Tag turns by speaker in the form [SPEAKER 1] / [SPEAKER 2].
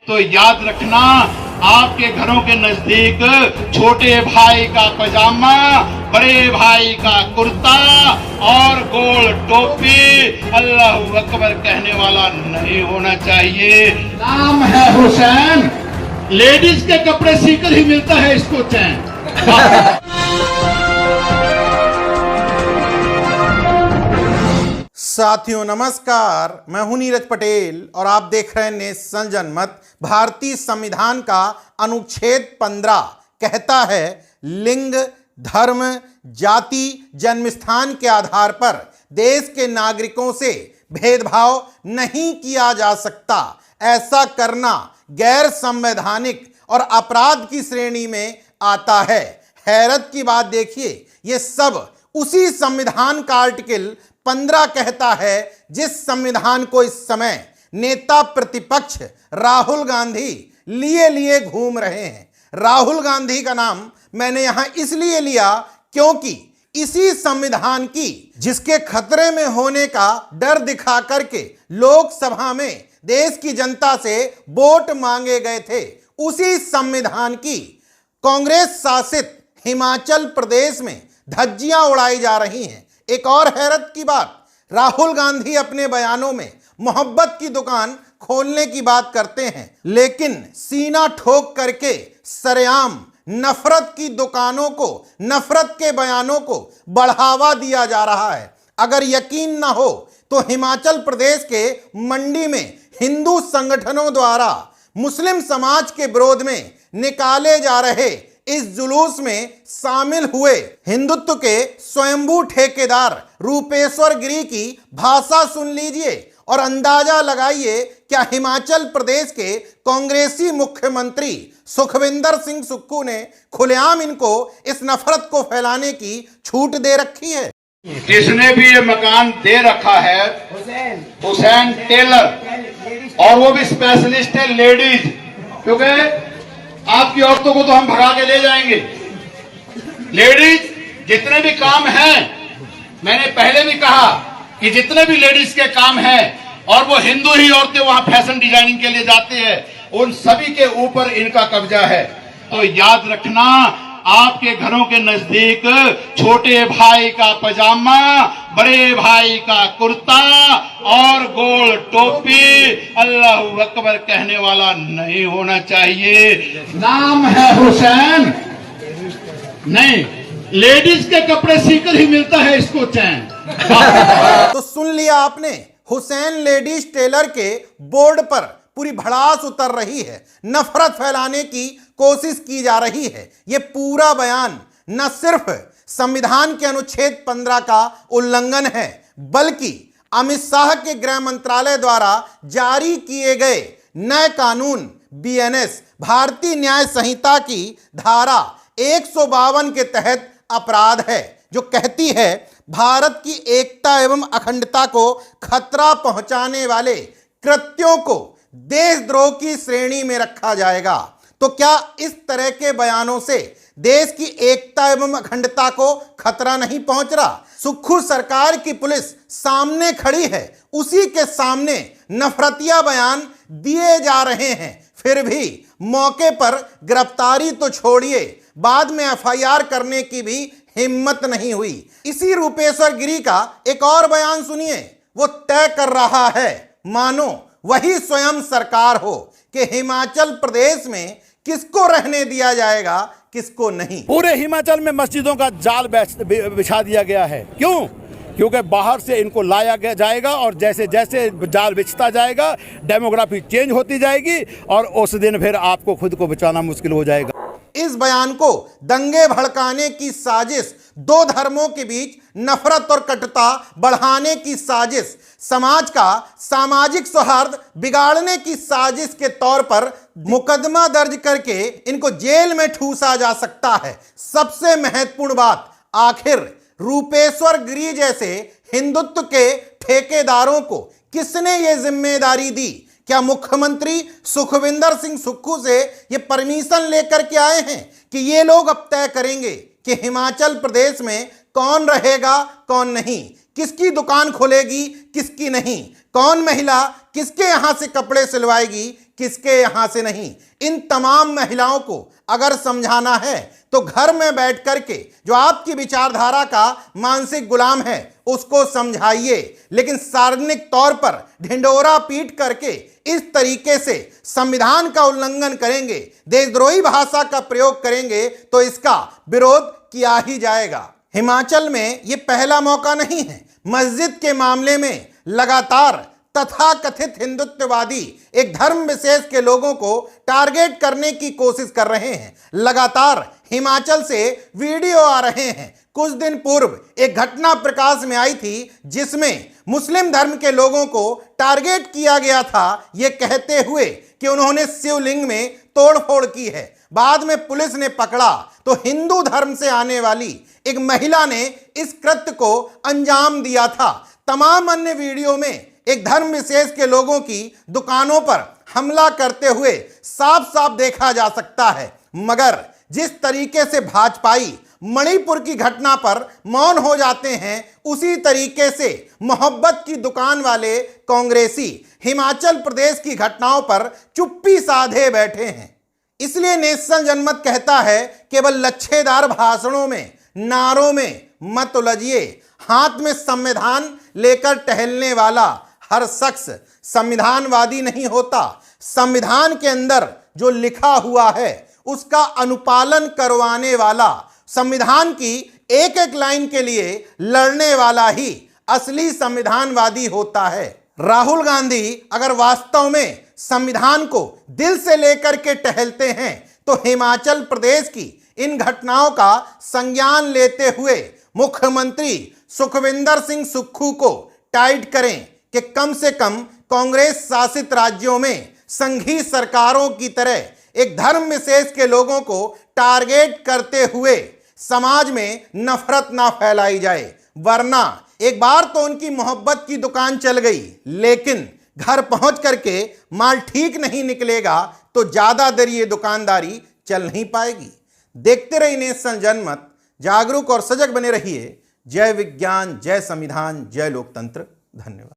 [SPEAKER 1] तो याद रखना, आपके घरों के नजदीक छोटे भाई का पजामा, बड़े भाई का कुर्ता और गोल टोपी अल्लाह अकबर कहने वाला नहीं होना चाहिए।
[SPEAKER 2] नाम है हुसैन, लेडीज के कपड़े सीकर ही मिलता है इसको चैन।
[SPEAKER 3] साथियों नमस्कार, मैं हूं नीरज पटेल और आप देख रहे हैं नेशन जनमत। भारतीय संविधान का अनुच्छेद 15 कहता है, लिंग, धर्म, जाति, जन्मस्थान के आधार पर देश के नागरिकों से भेदभाव नहीं किया जा सकता। ऐसा करना गैर संवैधानिक और अपराध की श्रेणी में आता है। हैरत की बात देखिए, ये सब उसी संविधान का आर्टिकल 15 कहता है जिस संविधान को इस समय नेता प्रतिपक्ष राहुल गांधी लिए घूम रहे हैं। राहुल गांधी का नाम मैंने यहां इसलिए लिया क्योंकि इसी संविधान की, जिसके खतरे में होने का डर दिखा करके लोकसभा में देश की जनता से वोट मांगे गए थे, उसी संविधान की कांग्रेस शासित हिमाचल प्रदेश में धज्जियां उड़ाई जा रही हैं। एक और हैरत की बात, राहुल गांधी अपने बयानों में मोहब्बत की दुकान खोलने की बात करते हैं, लेकिन सीना ठोक करके सरेआम नफरत की दुकानों को, नफरत के बयानों को बढ़ावा दिया जा रहा है। अगर यकीन ना हो तो हिमाचल प्रदेश के मंडी में हिंदू संगठनों द्वारा मुस्लिम समाज के विरोध में निकाले जा रहे इस जुलूस में शामिल हुए हिंदुत्व के स्वयंभू ठेकेदार रूपेश्वर गिरी की भाषा सुन लीजिए और अंदाजा लगाइए, क्या हिमाचल प्रदेश के कांग्रेसी मुख्यमंत्री सुखविंदर सिंह सुक्खू ने खुलेआम इनको इस नफरत को फैलाने की छूट दे रखी है।
[SPEAKER 1] जिसने भी ये मकान दे रखा है हुसैन टेलर, और वो भी स्पेशलिस्ट है लेडीज, क्योंकि आपकी औरतों को तो हम भगा के ले जाएंगे। लेडीज जितने भी काम हैं, मैंने पहले भी कहा कि जितने भी लेडीज के काम हैं, और वो हिंदू ही औरतें वहां फैशन डिजाइनिंग के लिए जाती है, उन सभी के ऊपर इनका कब्जा है। तो याद रखना, आपके घरों के नजदीक छोटे भाई का पजामा, बड़े भाई का कुर्ता और गोल टोपी अल्लाह अकबर कहने वाला नहीं होना चाहिए।
[SPEAKER 2] नाम है हुसैन, नहीं, लेडीज के कपड़े सीकर ही मिलता है इसको चैन।
[SPEAKER 3] तो सुन लिया आपने, हुसैन लेडीज टेलर के बोर्ड पर पूरी भड़ास उतर रही है, नफरत फैलाने की कोशिश की जा रही है। यह पूरा बयान न सिर्फ संविधान के अनुच्छेद 15 का उल्लंघन है, बल्कि अमित शाह के गृह मंत्रालय द्वारा जारी किए गए नए कानून बीएनएस भारतीय न्याय संहिता की धारा 152 के तहत अपराध है, जो कहती है भारत की एकता एवं अखंडता को खतरा पहुंचाने वाले कृत्यों को देशद्रोह की श्रेणी में रखा जाएगा। तो क्या इस तरह के बयानों से देश की एकता एवं अखंडता को खतरा नहीं पहुंच रहा? सुक्खू सरकार की पुलिस सामने खड़ी है, उसी के सामने नफरतिया बयान दिए जा रहे हैं, फिर भी मौके पर गिरफ्तारी तो छोड़िए, बाद में एफआईआर करने की भी हिम्मत नहीं हुई। इसी रूपेश्वर गिरी का एक और बयान सुनिए। वो तय कर रहा है मानो वही स्वयं सरकार हो कि हिमाचल प्रदेश में किसको रहने दिया जाएगा, किसको नहीं।
[SPEAKER 4] पूरे हिमाचल में मस्जिदों का जाल बिछा दिया गया है। क्यों? क्योंकि बाहर से इनको लाया गया जाएगा और जैसे जैसे जाल बिछता जाएगा, डेमोग्राफी चेंज होती जाएगी और उस दिन फिर आपको खुद को बचाना मुश्किल हो जाएगा।
[SPEAKER 3] इस बयान को दंगे भड़काने की साजिश, दो धर्मों के बीच नफरत और कटुता बढ़ाने की साजिश, समाज का सामाजिक सौहार्द बिगाड़ने की साजिश के तौर पर मुकदमा दर्ज करके इनको जेल में ठूसा जा सकता है। सबसे महत्वपूर्ण बात, आखिर रूपेश्वर गिरी जैसे हिंदुत्व के ठेकेदारों को किसने ये जिम्मेदारी दी? क्या मुख्यमंत्री सुखविंदर सिंह सुक्खू से ये परमिशन लेकर के आए हैं कि ये लोग अब तय करेंगे कि हिमाचल प्रदेश में कौन रहेगा, कौन नहीं, किसकी दुकान खुलेगी, किसकी नहीं, कौन महिला किसके यहां से कपड़े सिलवाएगी, किसके यहां से नहीं। इन तमाम महिलाओं को अगर समझाना है तो घर में बैठ करके जो आपकी विचारधारा का मानसिक गुलाम है उसको समझाइए, लेकिन सार्वजनिक तौर पर ढिंढोरा पीट करके इस तरीके से संविधान का उल्लंघन करेंगे, देशद्रोही भाषा का प्रयोग करेंगे तो इसका विरोध किया ही जाएगा। हिमाचल में ये पहला मौका नहीं है। मस्जिद के मामले में लगातार तथाकथित हिंदुत्ववादी एक धर्म विशेष के लोगों को टारगेट करने की कोशिश कर रहे हैं। लगातार हिमाचल से वीडियो आ रहे हैं। कुछ दिन पूर्व एक घटना प्रकाश में आई थी जिसमें मुस्लिम धर्म के लोगों को टारगेट किया गया था, ये कहते हुए कि उन्होंने शिवलिंग में तोड़फोड़ की है। बाद में पुलिस ने पकड़ा तो हिंदू धर्म से आने वाली एक महिला ने इस कृत्य को अंजाम दिया था। तमाम अन्य वीडियो में एक धर्म विशेष के लोगों की दुकानों पर हमला करते हुए साफ साफ देखा जा सकता है। मगर जिस तरीके से भाजपाई मणिपुर की घटना पर मौन हो जाते हैं, उसी तरीके से मोहब्बत की दुकान वाले कांग्रेसी हिमाचल प्रदेश की घटनाओं पर चुप्पी साधे बैठे हैं। इसलिए नेशनल जनमत कहता है केवल लच्छेदार भाषणों में, नारों में मत उलझिए। हाथ में संविधान लेकर टहलने वाला हर शख्स संविधानवादी नहीं होता। संविधान के अंदर जो लिखा हुआ है उसका अनुपालन करवाने वाला, संविधान की एक एक लाइन के लिए लड़ने वाला ही असली संविधानवादी होता है। राहुल गांधी अगर वास्तव में संविधान को दिल से लेकर के टहलते हैं तो हिमाचल प्रदेश की इन घटनाओं का संज्ञान लेते हुए मुख्यमंत्री सुखविंदर सिंह सुक्खू को टाइट करें कि कम से कम कांग्रेस शासित राज्यों में संघीय सरकारों की तरह एक धर्म विशेष के लोगों को टारगेट करते हुए समाज में नफरत ना फैलाई जाए। वरना एक बार तो उनकी मोहब्बत की दुकान चल गई, लेकिन घर पहुंच करके माल ठीक नहीं निकलेगा तो ज्यादा देर ये दुकानदारी चल नहीं पाएगी। देखते रहिए नेशनल जनमत, जागरूक और सजग बने रहिए। जय विज्ञान, जय संविधान, जय लोकतंत्र। धन्यवाद।